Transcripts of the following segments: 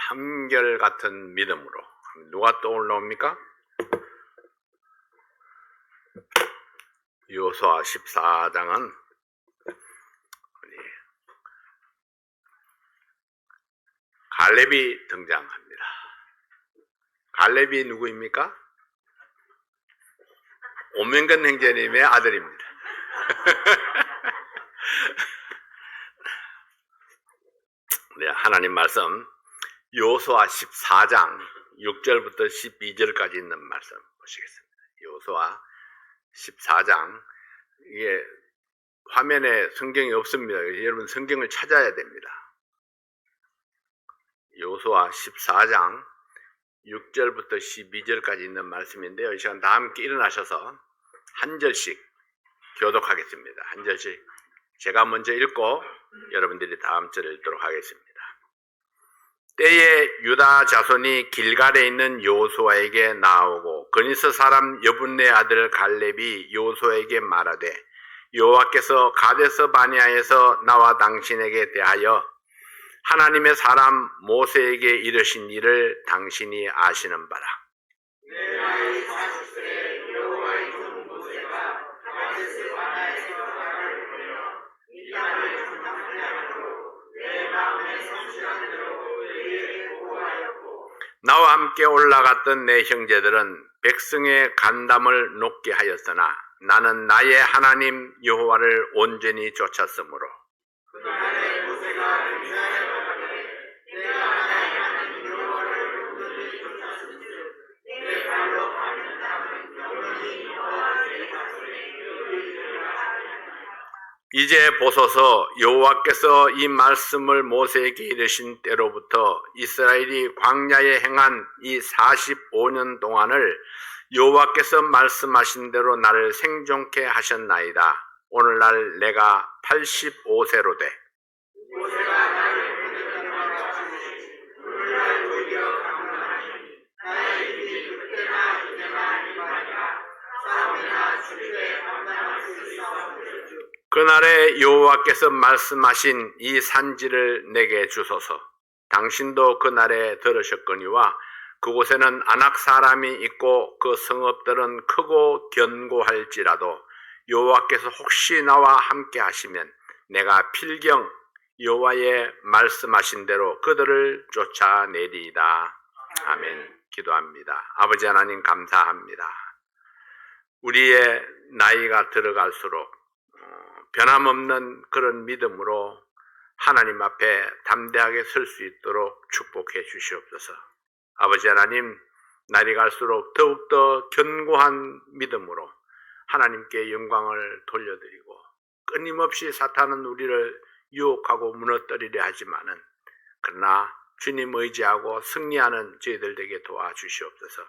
한결같은 믿음으로 누가 떠올라옵니까? 여호수아 14장은 갈렙이 등장합니다. 갈렙이 누구입니까? 오명근 형제님의 아들입니다. 네, 하나님 말씀 여호수아 14장 6절부터 12절까지 있는 말씀 보시겠습니다. 여호수아 14장, 이게 화면에 성경이 없습니다. 여러분 성경을 찾아야 됩니다. 여호수아 14장 6절부터 12절까지 있는 말씀인데요. 이 시간 다 함께 일어나셔서 한 절씩 교독하겠습니다. 한 절씩 제가 먼저 읽고 여러분들이 다음 절을 읽도록 하겠습니다. 때에 유다 자손이 길갈에 있는 여호수아에게 나오고 그니스 사람 여분네 아들 갈렙이 여호수아에게 말하되 여호와께서 가데스 바네아에서 나와 당신에게 대하여 하나님의 사람 모세에게 이르신 일을 당신이 아시는 바라. 내 나이 40세에 여호와의 종 모세가 가데스 바네아에서 나를 보내어 이 땅을 정탐하게 하므로 내 마음에 성실한 대로 그에게 보고하였고 나와 함께 올라갔던 내 형제들은 백성의 간담을 높게 하였으나 나는 나의 하나님 여호와를 온전히 쫓았으므로 그날에 모세가 이스라엘 내가 나의 하나님 여호와를 온전히 쫓았은즉 내 발로 밟는 땅은 영원히 여호와의 자손의 의를 하리라. 이제 보소서, 여호와께서 이 말씀을 모세에게 이르신 때로부터 이스라엘이 광야에 행한 이 45년 동안을 여호와께서 말씀하신 대로 나를 생존케 하셨나이다. 오늘날 내가 85세로 돼 모세가 나를 보내던 바와 같이 오늘날 오히려 강건하니 나의 일이 그때나 이때나 일반이라 싸움이나 출입에 감당할 수 있어. 그날에 여호와께서 말씀하신 이 산지를 내게 주소서. 당신도 그날에 들으셨거니와 그곳에는 아낙 사람이 있고 그 성읍들은 크고 견고할지라도 여호와께서 혹시 나와 함께 하시면 내가 필경 여호와의 말씀하신 대로 그들을 쫓아내리이다. 아멘. 기도합니다. 아버지 하나님 감사합니다. 우리의 나이가 들어갈수록 변함없는 그런 믿음으로 하나님 앞에 담대하게 설 수 있도록 축복해 주시옵소서. 아버지 하나님, 날이 갈수록 더욱더 견고한 믿음으로 하나님께 영광을 돌려드리고 끊임없이 사탄은 우리를 유혹하고 무너뜨리려 하지만은 그러나 주님 의지하고 승리하는 저희들 되게 도와주시옵소서.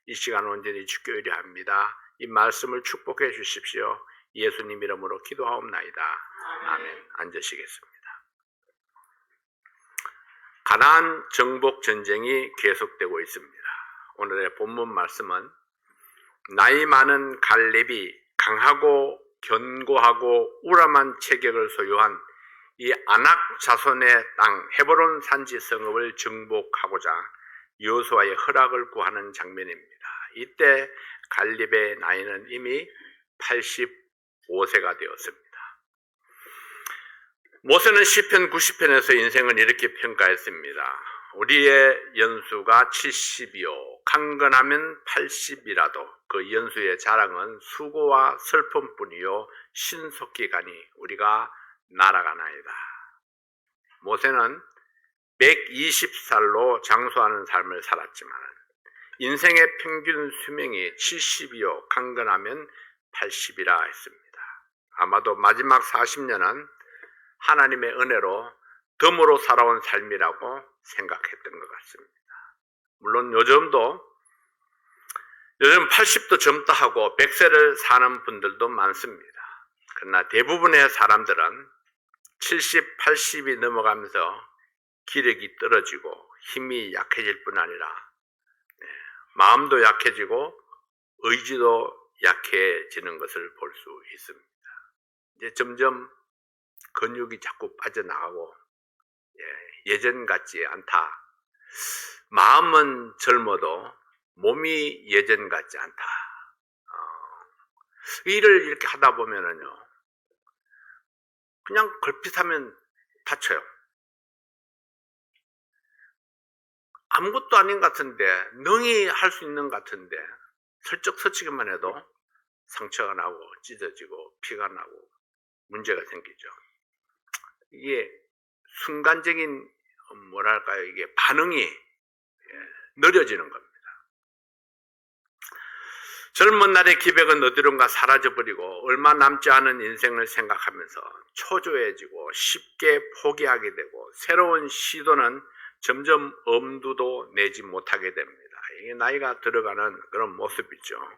이 시간 온전히 주께 의뢰합니다. 이 말씀을 축복해 주십시오. 예수님 이름으로 기도하옵나이다. 아멘. 앉으시겠습니다. 가나안 정복 전쟁이 계속되고 있습니다. 오늘의 본문 말씀은 나이 많은 갈렙이 강하고 견고하고 우람한 체격을 소유한 이 아낙 자손의 땅 헤브론 산지 성읍을 정복하고자 여호수아의 허락을 구하는 장면입니다. 이때 갈렙의 나이는 이미 85세가 되었습니다. 모세는 시편 90편에서 인생을 이렇게 평가했습니다. 우리의 연수가 70이요 강건하면 80이라도 그 연수의 자랑은 수고와 슬픔뿐이요 신속히 가니 우리가 날아가나이다. 모세는 120살로 장수하는 삶을 살았지만 인생의 평균 수명이 70이요 강건하면 80이라 했습니다. 아마도 마지막 40년은 하나님의 은혜로 덤으로 살아온 삶이라고 생각했던 것 같습니다. 물론 요즘 80도 젊다 하고 100세를 사는 분들도 많습니다. 그러나 대부분의 사람들은 70, 80이 넘어가면서 기력이 떨어지고 힘이 약해질 뿐 아니라 마음도 약해지고 의지도 약해지는 것을 볼 수 있습니다. 이제 점점 근육이 자꾸 빠져나가고 예전 같지 않다. 마음은 젊어도 몸이 예전 같지 않다. 일을 이렇게 하다 보면은요, 그냥 걸핏하면 다쳐요. 아무것도 아닌 것 같은데, 능히 할 수 있는 것 같은데, 슬쩍 스치기만 해도 상처가 나고 찢어지고 피가 나고 문제가 생기죠. 이게 순간적인 뭐랄까요, 이게 반응이 느려지는 겁니다. 젊은 날의 기백은 어디론가 사라져버리고 얼마 남지 않은 인생을 생각하면서 초조해지고 쉽게 포기하게 되고 새로운 시도는 점점 엄두도 내지 못하게 됩니다. 이게 나이가 들어가는 그런 모습이죠.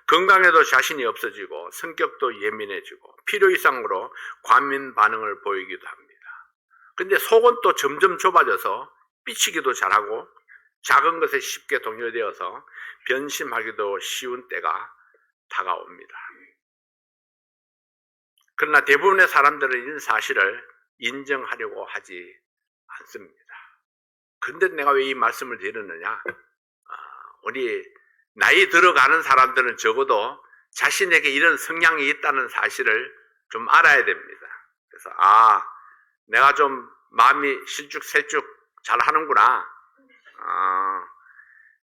건강에도 자신이 없어지고 성격도 예민해지고 필요 이상으로 과민 반응을 보이기도 합니다. 근데 속은 또 점점 좁아져서 삐치기도 잘하고 작은 것에 쉽게 동요되어서 변심하기도 쉬운 때가 다가옵니다. 그러나 대부분의 사람들은 이런 사실을 인정하려고 하지 않습니다. 근데 내가 왜 이 말씀을 드리느냐? 우리 나이 들어가는 사람들은 적어도 자신에게 이런 성향이 있다는 사실을 좀 알아야 됩니다. 그래서 내가 좀 마음이 실쭉셀쭉 잘 하는구나.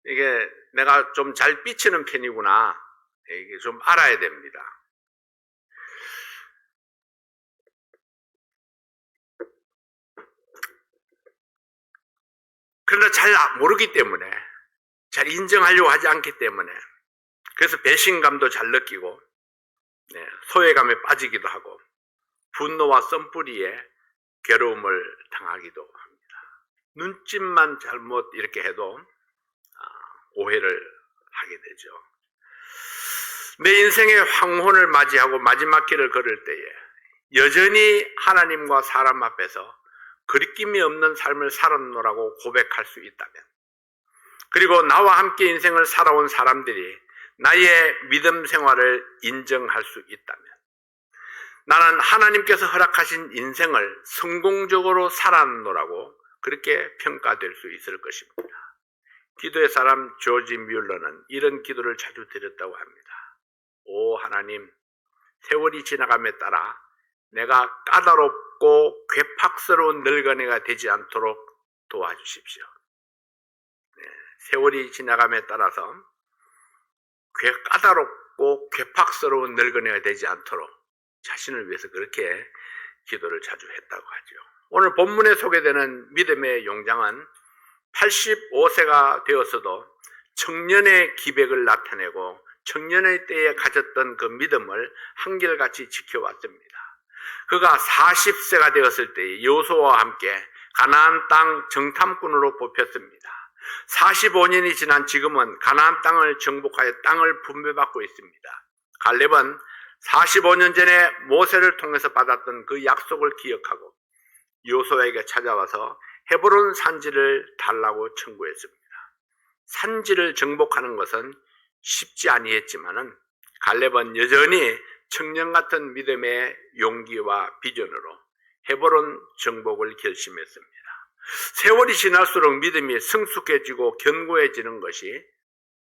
이게 내가 좀 잘 삐치는 편이구나. 이게 좀 알아야 됩니다. 그러나 잘 모르기 때문에, 잘 인정하려고 하지 않기 때문에, 그래서 배신감도 잘 느끼고, 소외감에 빠지기도 하고, 분노와 썸뿌리에 괴로움을 당하기도 합니다. 눈짓만 잘못 이렇게 해도 오해를 하게 되죠. 내 인생의 황혼을 맞이하고 마지막 길을 걸을 때에 여전히 하나님과 사람 앞에서 거리낌이 없는 삶을 살았노라고 고백할 수 있다면, 그리고 나와 함께 인생을 살아온 사람들이 나의 믿음 생활을 인정할 수 있다면, 나는 하나님께서 허락하신 인생을 성공적으로 살았노라고 그렇게 평가될 수 있을 것입니다. 기도의 사람 조지 뮬러는 이런 기도를 자주 드렸다고 합니다. 오 하나님, 세월이 지나감에 따라 내가 까다롭고 괴팍스러운 늙은이가 되지 않도록 도와주십시오. 세월이 지나감에 따라서 까다롭고 괴팍스러운 늙은이가 되지 않도록 자신을 위해서 그렇게 기도를 자주 했다고 하죠. 오늘 본문에 소개되는 믿음의 용장은 85세가 되었어도 청년의 기백을 나타내고 청년의 때에 가졌던 그 믿음을 한결같이 지켜왔습니다. 그가 40세가 되었을 때 여호수아와 함께 가나안 땅 정탐꾼으로 뽑혔습니다. 45년이 지난 지금은 가나안 땅을 정복하여 땅을 분배받고 있습니다. 갈렙은 45년 전에 모세를 통해서 받았던 그 약속을 기억하고 여호수아에게 찾아와서 헤브론 산지를 달라고 청구했습니다. 산지를 정복하는 것은 쉽지 아니했지만은 갈렙은 여전히 청년 같은 믿음의 용기와 비전으로 헤브론 정복을 결심했습니다. 세월이 지날수록 믿음이 성숙해지고 견고해지는 것이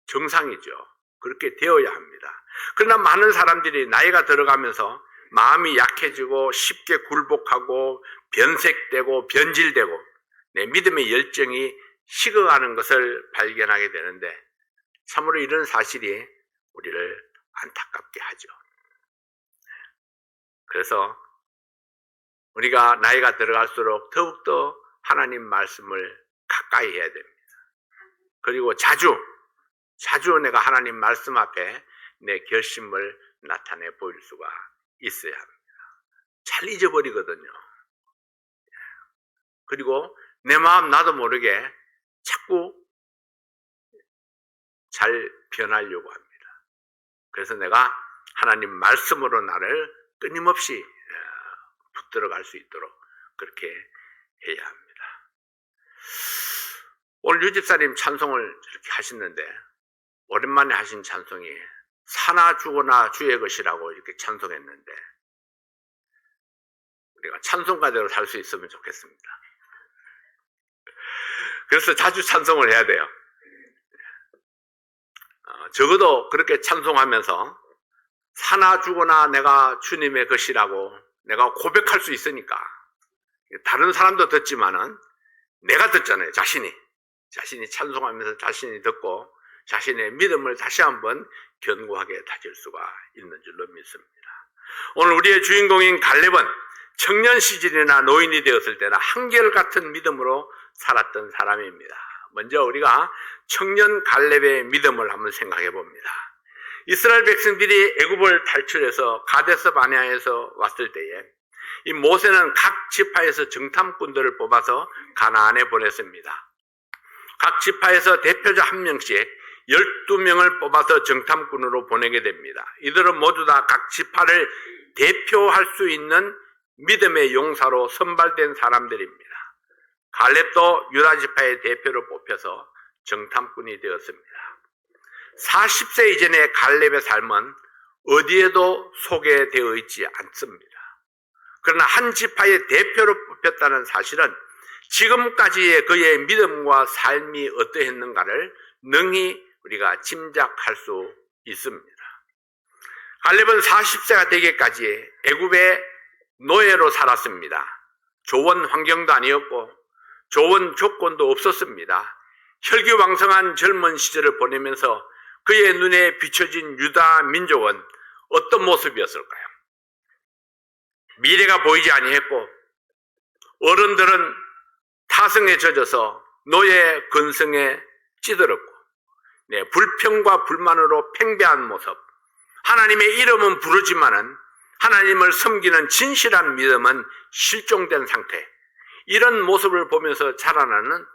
정상이죠. 그렇게 되어야 합니다. 그러나 많은 사람들이 나이가 들어가면서 마음이 약해지고 쉽게 굴복하고 변색되고 변질되고 믿음의 열정이 식어가는 것을 발견하게 되는데, 참으로 이런 사실이 우리를 안타깝게 하죠. 그래서 우리가 나이가 들어갈수록 더욱더 하나님 말씀을 가까이 해야 됩니다. 그리고 자주 내가 하나님 말씀 앞에 내 결심을 나타내 보일 수가 있어야 합니다. 잘 잊어버리거든요. 그리고 내 마음 나도 모르게 자꾸 잘 변하려고 합니다. 그래서 내가 하나님 말씀으로 나를 끊임없이 붙들어갈 수 있도록 그렇게 해야 합니다. 오늘 유집사님 찬송을 이렇게 하시는데 오랜만에 하신 찬송이 사나 죽어나 주의 것이라고 이렇게 찬송했는데, 우리가 찬송가대로 살 수 있으면 좋겠습니다. 그래서 자주 찬송을 해야 돼요. 적어도 그렇게 찬송하면서 사나 죽으나 내가 주님의 것이라고 내가 고백할 수 있으니까. 다른 사람도 듣지만은 내가 듣잖아요. 자신이 찬송하면서 자신이 듣고 자신의 믿음을 다시 한번 견고하게 다질 수가 있는 줄로 믿습니다. 오늘 우리의 주인공인 갈렙은 청년 시절이나 노인이 되었을 때나 한결같은 믿음으로 살았던 사람입니다. 먼저 우리가 청년 갈렙의 믿음을 한번 생각해 봅니다. 이스라엘 백성들이 애굽을 탈출해서 가데스 바네아에서 왔을 때에 이 모세는 각 지파에서 정탐꾼들을 뽑아서 가나안에 보냈습니다. 각 지파에서 대표자 한 명씩 12명을 뽑아서 정탐꾼으로 보내게 됩니다. 이들은 모두 다 각 지파를 대표할 수 있는 믿음의 용사로 선발된 사람들입니다. 갈렙도 유다 지파의 대표로 뽑혀서 정탐꾼이 되었습니다. 40세 이전의 갈렙의 삶은 어디에도 소개되어 있지 않습니다. 그러나 한 지파의 대표로 뽑혔다는 사실은 지금까지의 그의 믿음과 삶이 어떠했는가를 능히 우리가 짐작할 수 있습니다. 갈렙은 40세가 되기까지 애굽의 노예로 살았습니다. 좋은 환경도 아니었고 좋은 조건도 없었습니다. 혈기왕성한 젊은 시절을 보내면서 그의 눈에 비춰진 유다 민족은 어떤 모습이었을까요? 미래가 보이지 아니했고 어른들은 타성에 젖어서 노예 근성에 찌들었고 불평과 불만으로 팽배한 모습, 하나님의 이름은 부르지만은 하나님을 섬기는 진실한 믿음은 실종된 상태, 이런 모습을 보면서 자라나는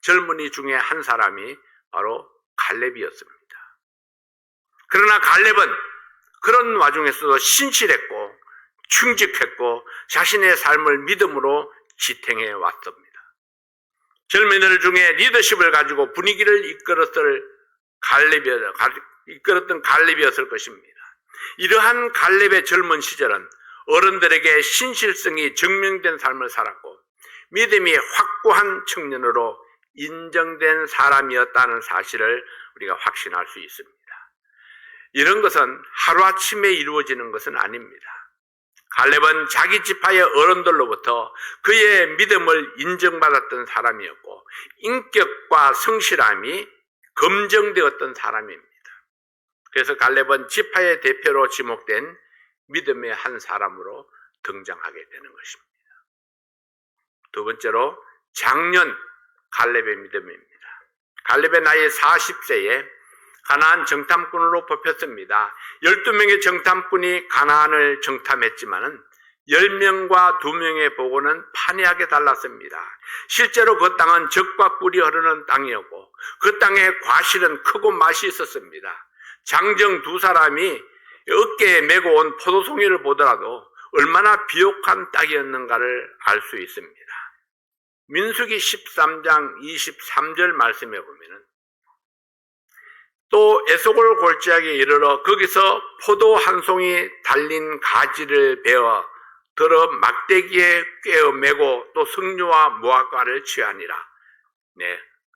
젊은이 중에 한 사람이 바로 갈렙이었습니다. 그러나 갈렙은 그런 와중에서도 신실했고 충직했고 자신의 삶을 믿음으로 지탱해 왔습니다. 젊은이들 중에 리더십을 가지고 분위기를 이끌었던 갈렙이었을 것입니다. 이러한 갈렙의 젊은 시절은 어른들에게 신실성이 증명된 삶을 살았고 믿음이 확고한 청년으로 인정된 사람이었다는 사실을 우리가 확신할 수 있습니다. 이런 것은 하루아침에 이루어지는 것은 아닙니다. 갈렙은 자기 지파의 어른들로부터 그의 믿음을 인정받았던 사람이었고 인격과 성실함이 검증되었던 사람입니다. 그래서 갈렙은 지파의 대표로 지목된 믿음의 한 사람으로 등장하게 되는 것입니다. 두 번째로 장년 갈렙의 믿음입니다. 갈렙의 나이 40세에 가나안 정탐꾼으로 뽑혔습니다. 12명의 정탐꾼이 가나안을 정탐했지만은 10명과 2명의 보고는 판이하게 달랐습니다. 실제로 그 땅은 젖과 꿀이 흐르는 땅이었고 그 땅에 과실은 크고 맛이 있었습니다. 장정 두 사람이 어깨에 메고 온 포도송이를 보더라도 얼마나 비옥한 땅이었는가를 알 수 있습니다. 민수기 13장 23절 말씀에 보면은 또 에소골 골짜기에 이르러 거기서 포도 한 송이 달린 가지를 베어 들어 막대기에 꿰어 메고 또 석류와 무화과를 취하니라.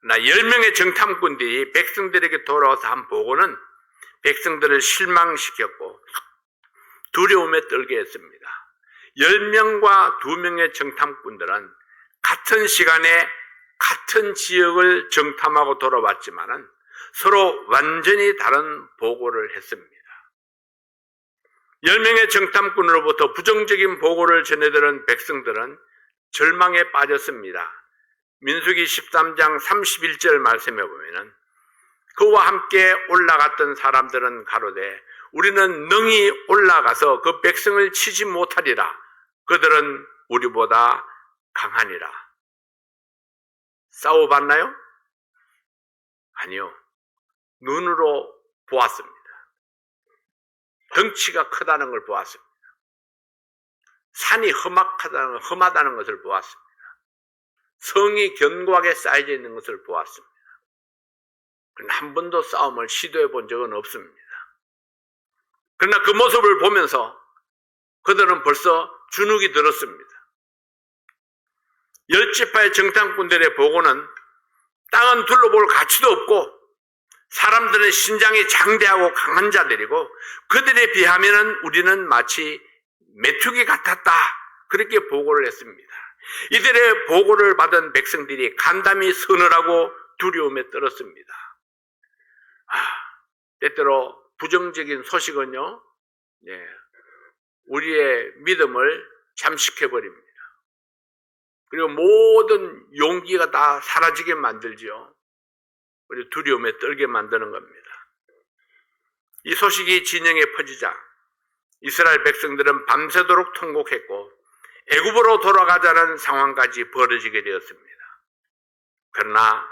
나 10명의 정탐꾼들이 백성들에게 돌아와서 한 보고는 백성들을 실망시켰고 두려움에 떨게 했습니다. 10명과 2명의 정탐꾼들은 같은 시간에 같은 지역을 정탐하고 돌아왔지만은 서로 완전히 다른 보고를 했습니다. 10명의 정탐꾼으로부터 부정적인 보고를 전해들은 백성들은 절망에 빠졌습니다. 민수기 13장 31절 말씀에 보면은 그와 함께 올라갔던 사람들은 가로되 우리는 능히 올라가서 그 백성을 치지 못하리라. 그들은 우리보다 강하니라. 싸워봤나요? 아니요. 눈으로 보았습니다. 덩치가 크다는 걸 보았습니다. 산이 험하다는 것을 보았습니다. 성이 견고하게 쌓여져 있는 것을 보았습니다. 그러나 한 번도 싸움을 시도해 본 적은 없습니다. 그러나 그 모습을 보면서 그들은 벌써 주눅이 들었습니다. 열지파의 정탐꾼들의 보고는 땅은 둘러볼 가치도 없고 사람들은 신장이 장대하고 강한 자들이고 그들에 비하면 우리는 마치 메뚜기 같았다. 그렇게 보고를 했습니다. 이들의 보고를 받은 백성들이 간담이 서늘하고 두려움에 떨었습니다. 때때로 부정적인 소식은요, 우리의 믿음을 잠식해버립니다. 그리고 모든 용기가 다 사라지게 만들죠. 우리 두려움에 떨게 만드는 겁니다. 이 소식이 진영에 퍼지자 이스라엘 백성들은 밤새도록 통곡했고 애굽으로 돌아가자는 상황까지 벌어지게 되었습니다. 그러나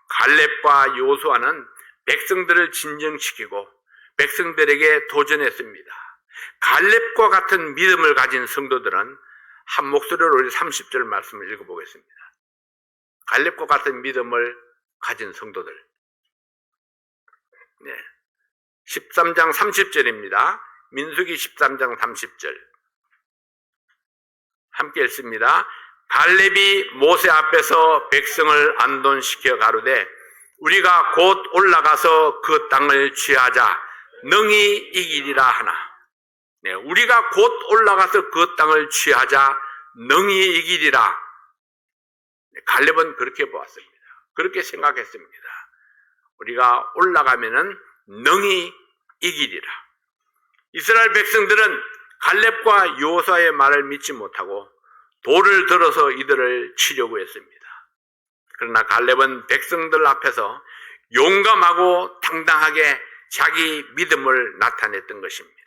갈렙과 여호수아는 백성들을 진정시키고 백성들에게 도전했습니다. 갈렙과 같은 믿음을 가진 성도들은 한 목소리로 우리 30절 말씀을 읽어보겠습니다. 갈렙과 같은 믿음을 가진 성도들. 13장 30절입니다. 민수기 13장 30절. 함께 읽습니다. 갈렙이 모세 앞에서 백성을 안돈시켜 가로되 우리가 곧 올라가서 그 땅을 취하자 능히 이기리라 하나. 우리가 곧 올라가서 그 땅을 취하자 능히 이기리라. 갈렙은 그렇게 보았습니다. 그렇게 생각했습니다. 우리가 올라가면은 능히 이기리라. 이스라엘 백성들은 갈렙과 여호수아의 말을 믿지 못하고 돌을 들어서 이들을 치려고 했습니다. 그러나 갈렙은 백성들 앞에서 용감하고 당당하게 자기 믿음을 나타냈던 것입니다.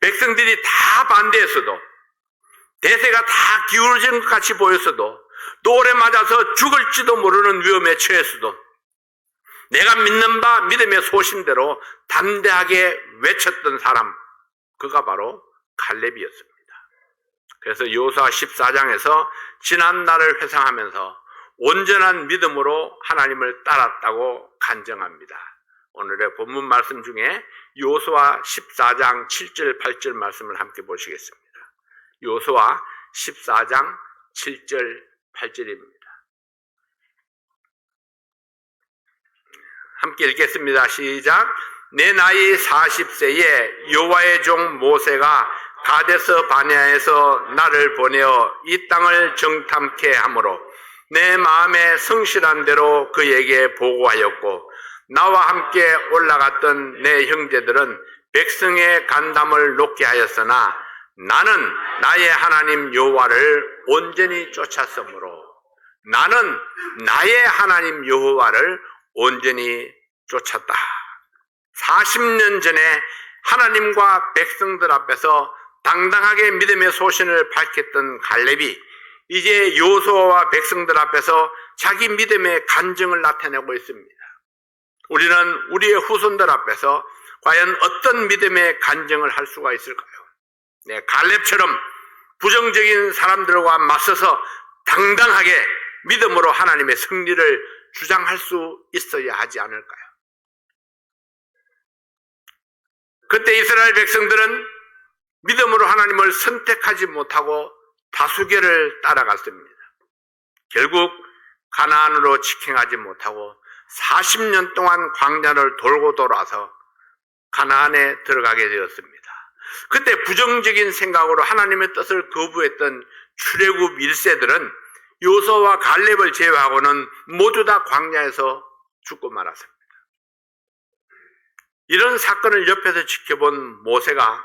백성들이 다 반대했어도 대세가 다 기울어진 것 같이 보였어도 돌에 맞아서 죽을지도 모르는 위험에 처했어도 내가 믿는 바 믿음의 소신대로 담대하게 외쳤던 사람, 그가 바로 갈렙이었습니다. 그래서 여호수아 14장에서 지난 날을 회상하면서 온전한 믿음으로 하나님을 따랐다고 간증합니다. 오늘의 본문 말씀 중에 여호수아 14장 7절 8절 말씀을 함께 보시겠습니다. 여호수아 14장 7절 8절입니다. 함께 읽겠습니다. 시작. 내 나이 40세에 여호와의 종 모세가 가데스 바네아에서 나를 보내어 이 땅을 정탐케 하므로 내 마음에 성실한 대로 그에게 보고하였고 나와 함께 올라갔던 내 형제들은 백성의 간담을 놓게 하였으나 나는 나의 하나님 여호와를 온전히 쫓았으므로 나는 나의 하나님 여호와를 온전히 쫓았다. 40년 전에 하나님과 백성들 앞에서 당당하게 믿음의 소신을 밝혔던 갈렙이 이제 여호수아와 백성들 앞에서 자기 믿음의 간증을 나타내고 있습니다. 우리는 우리의 후손들 앞에서 과연 어떤 믿음의 간증을 할 수가 있을까요? 갈렙처럼 부정적인 사람들과 맞서서 당당하게 믿음으로 하나님의 승리를 주장할 수 있어야 하지 않을까요? 그때 이스라엘 백성들은 믿음으로 하나님을 선택하지 못하고 다수결을 따라갔습니다. 결국 가나안으로 직행하지 못하고 40년 동안 광야를 돌고 돌아서 가나안에 들어가게 되었습니다. 그때 부정적인 생각으로 하나님의 뜻을 거부했던 출애굽 1세들은 여호수아와 갈렙을 제외하고는 모두 다 광야에서 죽고 말았습니다. 이런 사건을 옆에서 지켜본 모세가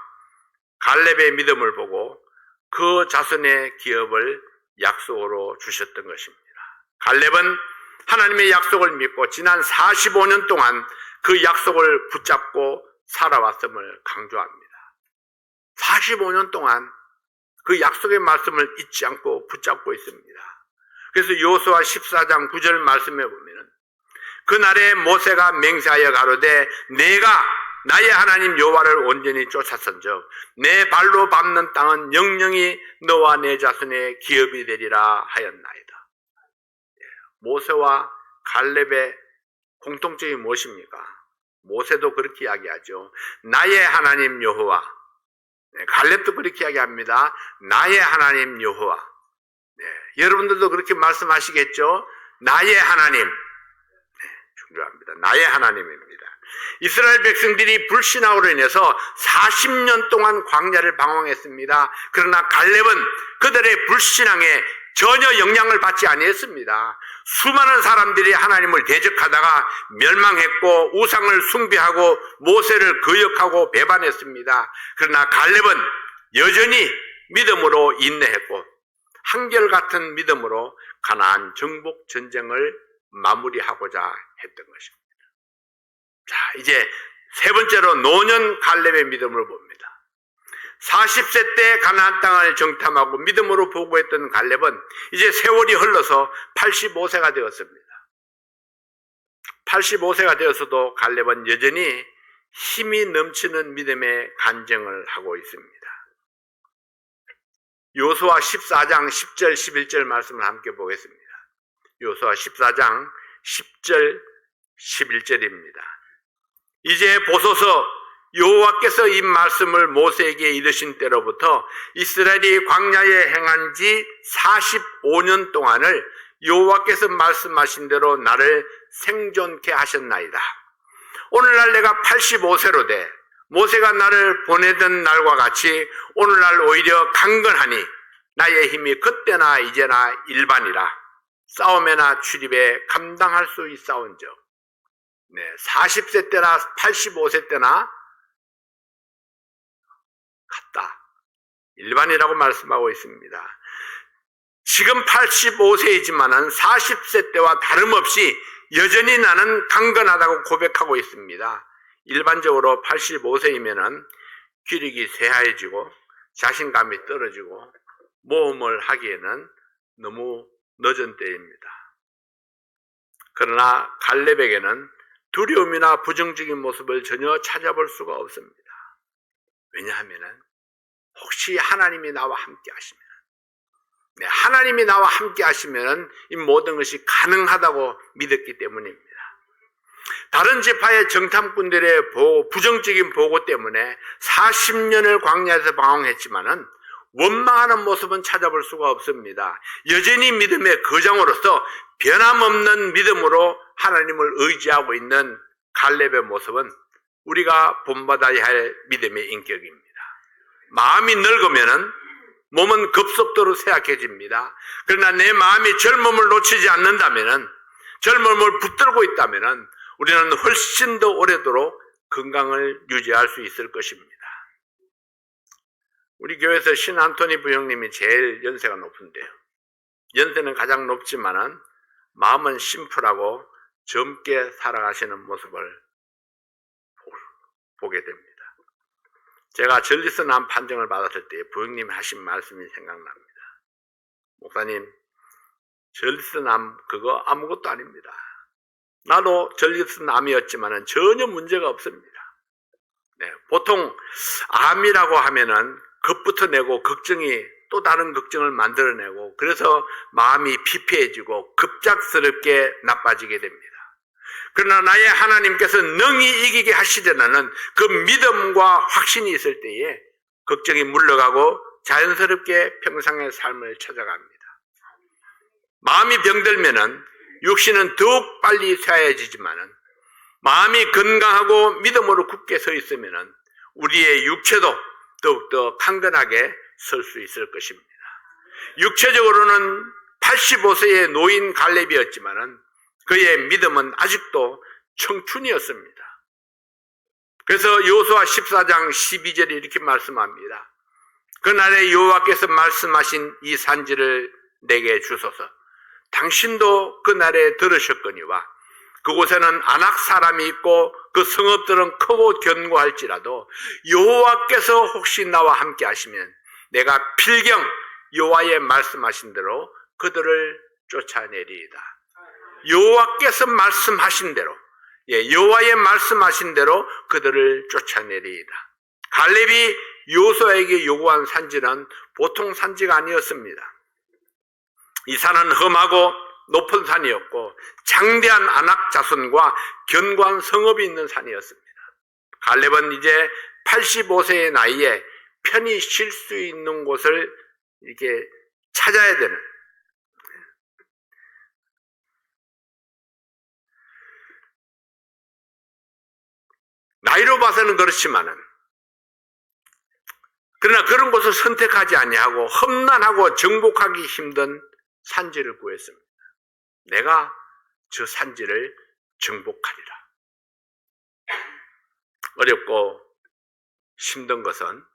갈렙의 믿음을 보고 그 자손의 기업을 약속으로 주셨던 것입니다. 갈렙은 하나님의 약속을 믿고 지난 45년 동안 그 약속을 붙잡고 살아왔음을 강조합니다. 45년 동안 그 약속의 말씀을 잊지 않고 붙잡고 있습니다. 그래서 여호수아 14장 9절 말씀에 보면은 그날에 모세가 맹세하여 가로되 내가 나의 하나님 여호와를 온전히 쫓았은즉 내 발로 밟는 땅은 영영이 너와 내 자손의 기업이 되리라 하였나이다. 모세와 갈렙의 공통점이 무엇입니까? 모세도 그렇게 이야기하죠. 나의 하나님 여호와, 갈렙도 그렇게 이야기합니다. 나의 하나님 여호와. 여러분들도 그렇게 말씀하시겠죠? 나의 하나님. 중요합니다. 나의 하나님입니다. 이스라엘 백성들이 불신앙으로 인해서 40년 동안 광야를 방황했습니다. 그러나 갈렙은 그들의 불신앙에 전혀 영향을 받지 아니했습니다. 수많은 사람들이 하나님을 대적하다가 멸망했고 우상을 숭배하고 모세를 거역하고 배반했습니다. 그러나 갈렙은 여전히 믿음으로 인내했고 한결같은 믿음으로 가나안 정복 전쟁을 마무리하고자 했던 것입니다. 자, 이제 세 번째로 노년 갈렙의 믿음을 봅니다. 40세 때 가나안 땅을 정탐하고 믿음으로 보고했던 갈렙은 이제 세월이 흘러서 85세가 되었습니다. 85세가 되어서도 갈렙은 여전히 힘이 넘치는 믿음의 간증을 하고 있습니다. 여호수아 14장 10절 11절 말씀을 함께 보겠습니다. 여호수아 14장 10절 11절입니다. 이제 보소서 여호와께서 이 말씀을 모세에게 이르신 때로부터 이스라엘이 광야에 행한 지 45년 동안을 여호와께서 말씀하신 대로 나를 생존케 하셨나이다. 오늘날 내가 85세로 돼 모세가 나를 보내던 날과 같이 오늘날 오히려 강건하니 나의 힘이 그때나 이제나 일반이라 싸움에나 출입에 감당할 수 있사온즉 40세 때나 85세 때나 같다. 일반이라고 말씀하고 있습니다. 지금 85세이지만은 40세 때와 다름없이 여전히 나는 강건하다고 고백하고 있습니다. 일반적으로 85세이면은 기력이 쇠하해지고 자신감이 떨어지고 모험을 하기에는 너무 늦은 때입니다. 그러나 갈렙에게는 두려움이나 부정적인 모습을 전혀 찾아볼 수가 없습니다. 왜냐하면은 혹시 하나님이 나와 함께 하시면, 하나님이 나와 함께 하시면은 이 모든 것이 가능하다고 믿었기 때문입니다. 다른 지파의 정탐꾼들의 부정적인 보고 때문에 40년을 광야에서 방황했지만은 원망하는 모습은 찾아볼 수가 없습니다. 여전히 믿음의 거장으로서 변함없는 믿음으로 하나님을 의지하고 있는 갈렙의 모습은 우리가 본받아야 할 믿음의 인격입니다. 마음이 늙으면은 몸은 급속도로 쇠약해집니다. 그러나 내 마음이 젊음을 놓치지 않는다면은, 젊음을 붙들고 있다면은 우리는 훨씬 더 오래도록 건강을 유지할 수 있을 것입니다. 우리 교회에서 신안토니 부형님이 제일 연세가 높은데요. 연세는 가장 높지만은 마음은 심플하고 젊게 살아가시는 모습을 보게 됩니다. 제가 전리선암 판정을 받았을 때 부형님이 하신 말씀이 생각납니다. 목사님, 전리선암 그거 아무것도 아닙니다. 나도 전리선암이었지만은 전혀 문제가 없습니다. 보통 암이라고 하면은 겁부터 내고 걱정이 또 다른 걱정을 만들어내고 그래서 마음이 피폐해지고 급작스럽게 나빠지게 됩니다. 그러나 나의 하나님께서 능히 이기게 하시려는 그 믿음과 확신이 있을 때에 걱정이 물러가고 자연스럽게 평상의 삶을 찾아갑니다. 마음이 병들면은 육신은 더욱 빨리 쇠해지지만은 마음이 건강하고 믿음으로 굳게 서 있으면은 우리의 육체도 더욱더 강건하게 설 수 있을 것입니다. 육체적으로는 85세의 노인 갈렙이었지만은 그의 믿음은 아직도 청춘이었습니다. 그래서 여호수아 14장 12절에 이렇게 말씀합니다. 그날에 여호와께서 말씀하신 이 산지를 내게 주소서. 당신도 그날에 들으셨거니와 그곳에는 아낙 사람이 있고 그 성읍들은 크고 견고할지라도 여호와께서 혹시 나와 함께 하시면 내가 필경 여호와의 말씀하신 대로 그들을 쫓아내리이다. 여호와께서 말씀하신 대로, 여호와의 말씀하신 대로 그들을 쫓아내리이다. 갈렙이 여호수아에게 요구한 산지는 보통 산지가 아니었습니다. 이 산은 험하고 높은 산이었고 장대한 아낙 자손과 견고한 성읍이 있는 산이었습니다. 갈렙은 이제 85세의 나이에 편히 쉴 수 있는 곳을 이렇게 찾아야 되는, 나이로 봐서는 그렇지만은, 그러나 그런 곳을 선택하지 아니하고 험난하고 정복하기 힘든 산지를 구했습니다. 내가 저 산지를 정복하리라. 어렵고 힘든 것은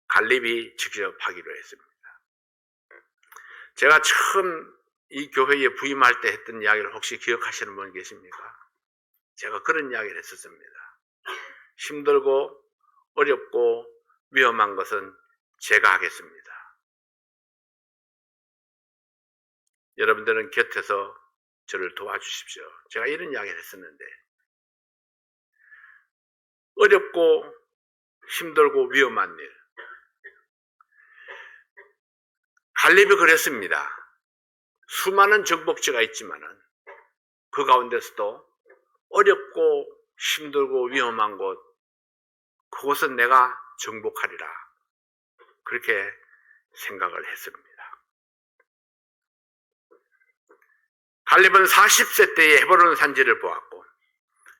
갈렙이 직접 하기로 했습니다. 제가 처음 이 교회에 부임할 때 했던 이야기를 혹시 기억하시는 분 계십니까? 제가 그런 이야기를 했었습니다. 힘들고 어렵고 위험한 것은 제가 하겠습니다. 여러분들은 곁에서 저를 도와주십시오. 제가 이런 이야기를 했었는데, 어렵고 힘들고 위험한 일, 갈렙이 그랬습니다. 수많은 정복지가 있지만은 그 가운데서도 어렵고 힘들고 위험한 곳, 그곳은 내가 정복하리라. 그렇게 생각을 했습니다. 갈렙은 40세 때에 헤브론 산지를 보았고,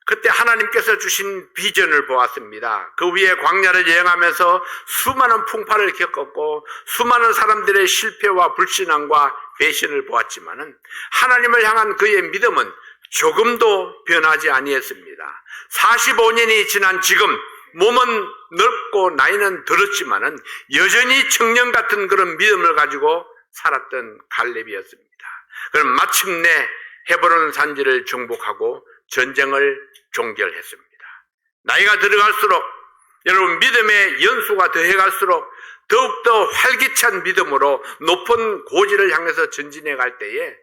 그때 하나님께서 주신 비전을 보았습니다. 그 위에 광야를 여행하면서 수많은 풍파를 겪었고 수많은 사람들의 실패와 불신앙과 배신을 보았지만은 하나님을 향한 그의 믿음은 조금도 변하지 아니했습니다. 45년이 지난 지금 몸은 넓고 나이는 들었지만은 여전히 청년 같은 그런 믿음을 가지고 살았던 갈렙이었습니다. 그럼 마침내 헤브론 산지를 정복하고 전쟁을 종결했습니다. 나이가 들어갈수록 여러분 믿음의 연수가 더해갈수록 더욱더 활기찬 믿음으로 높은 고지를 향해서 전진해 갈 때에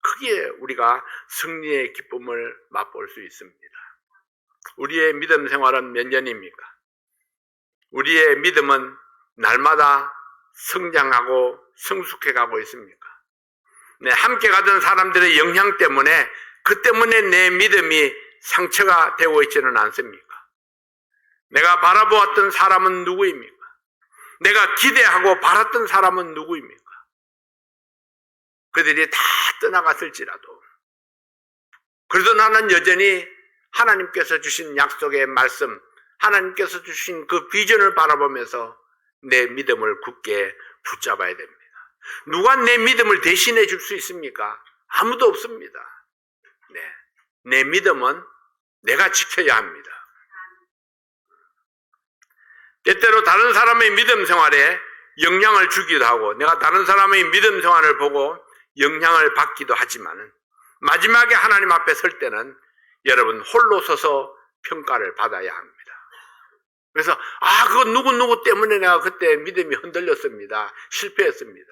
크게 우리가 승리의 기쁨을 맛볼 수 있습니다. 우리의 믿음 생활은 몇 년입니까? 우리의 믿음은 날마다 성장하고 성숙해 가고 있습니까? 네, 함께 가던 사람들의 영향 때문에 그 때문에 내 믿음이 상처가 되고 있지는 않습니까? 내가 바라보았던 사람은 누구입니까? 내가 기대하고 바랐던 사람은 누구입니까? 그들이 다 떠나갔을지라도 그래도 나는 여전히 하나님께서 주신 약속의 말씀, 하나님께서 주신 그 비전을 바라보면서 내 믿음을 굳게 붙잡아야 됩니다. 누가 내 믿음을 대신해 줄 수 있습니까? 아무도 없습니다. 네, 내 믿음은 내가 지켜야 합니다. 때때로 다른 사람의 믿음 생활에 영향을 주기도 하고 내가 다른 사람의 믿음 생활을 보고 영향을 받기도 하지만 마지막에 하나님 앞에 설 때는 여러분 홀로 서서 평가를 받아야 합니다. 그래서 그건 누구 때문에 내가 그때 믿음이 흔들렸습니다. 실패했습니다.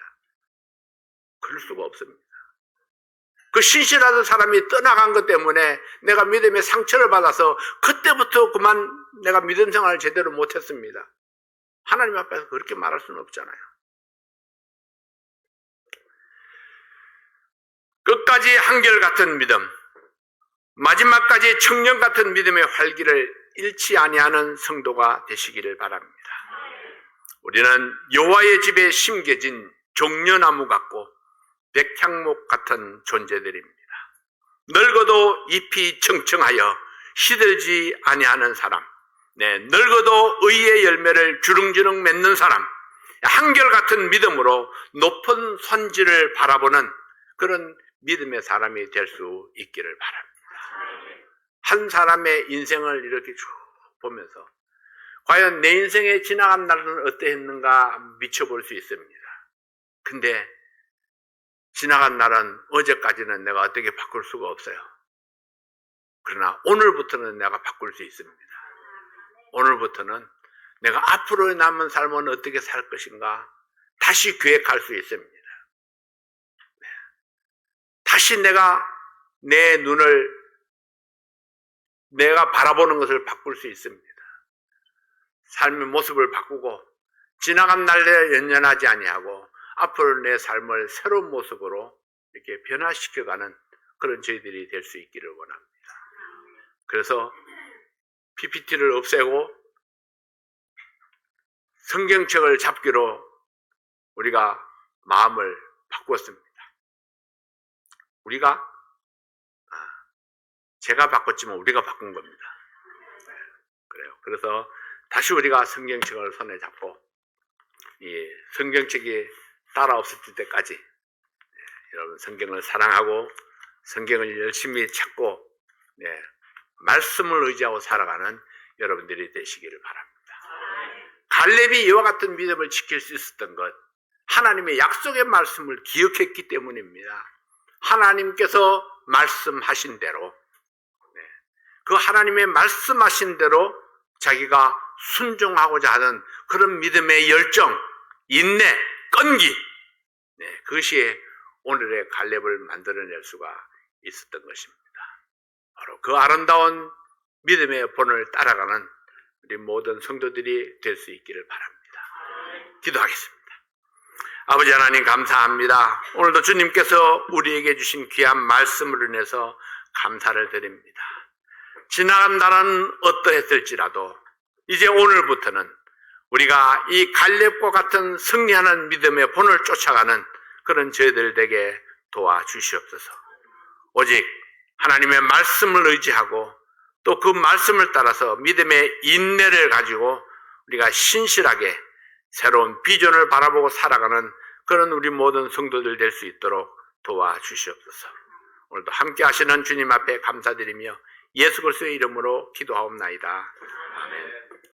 그럴 수가 없습니다. 그 신실하던 사람이 떠나간 것 때문에 내가 믿음의 상처를 받아서 그때부터 그만 내가 믿음 생활을 제대로 못했습니다. 하나님 앞에서 그렇게 말할 수는 없잖아요. 끝까지 한결같은 믿음, 마지막까지 청년 같은 믿음의 활기를 잃지 아니하는 성도가 되시기를 바랍니다. 우리는 여호와의 집에 심겨진 종려나무 같고 백향목 같은 존재들입니다. 늙어도 잎이 청청하여 시들지 아니하는 사람, 늙어도 의의 열매를 주릉주릉 맺는 사람, 한결같은 믿음으로 높은 선지를 바라보는 그런 믿음의 사람이 될 수 있기를 바랍니다. 한 사람의 인생을 이렇게 쭉 보면서 과연 내 인생에 지나간 날은 어떠했는가 미쳐볼 수 있습니다. 근데 지나간 날은 어제까지는 내가 어떻게 바꿀 수가 없어요. 그러나 오늘부터는 내가 바꿀 수 있습니다. 오늘부터는 내가 앞으로 남은 삶은 어떻게 살 것인가 다시 계획할 수 있습니다. 다시 내가 내 눈을 내가 바라보는 것을 바꿀 수 있습니다. 삶의 모습을 바꾸고 지나간 날에 연연하지 아니하고 앞으로 내 삶을 새로운 모습으로 이렇게 변화시켜가는 그런 저희들이 될 수 있기를 원합니다. 그래서 PPT를 없애고 성경책을 잡기로 우리가 마음을 바꾸었습니다. 제가 바꿨지만 우리가 바꾼 겁니다. 그래요. 그래서 다시 우리가 성경책을 손에 잡고 이 성경책이 따라 없어질 때까지 여러분 성경을 사랑하고 성경을 열심히 찾고 말씀을 의지하고 살아가는 여러분들이 되시기를 바랍니다. 갈렙이 이와 같은 믿음을 지킬 수 있었던 것, 하나님의 약속의 말씀을 기억했기 때문입니다. 하나님께서 말씀하신 대로, 그 하나님의 말씀하신 대로 자기가 순종하고자 하는 그런 믿음의 열정, 인내, 끈기, 그것이 오늘의 갈렙을 만들어낼 수가 있었던 것입니다. 바로 그 아름다운 믿음의 본을 따라가는 우리 모든 성도들이 될 수 있기를 바랍니다. 기도하겠습니다. 아버지 하나님 감사합니다. 오늘도 주님께서 우리에게 주신 귀한 말씀을 인해서 감사를 드립니다. 지나간 날은 어떠했을지라도 이제 오늘부터는 우리가 이 갈렙과 같은 승리하는 믿음의 본을 쫓아가는 그런 저희들 되게 도와주시옵소서. 오직 하나님의 말씀을 의지하고 또 그 말씀을 따라서 믿음의 인내를 가지고 우리가 신실하게 새로운 비전을 바라보고 살아가는 그런 우리 모든 성도들 될 수 있도록 도와주시옵소서. 오늘도 함께 하시는 주님 앞에 감사드리며 예수 그리스도의 이름으로 기도하옵나이다. 아멘.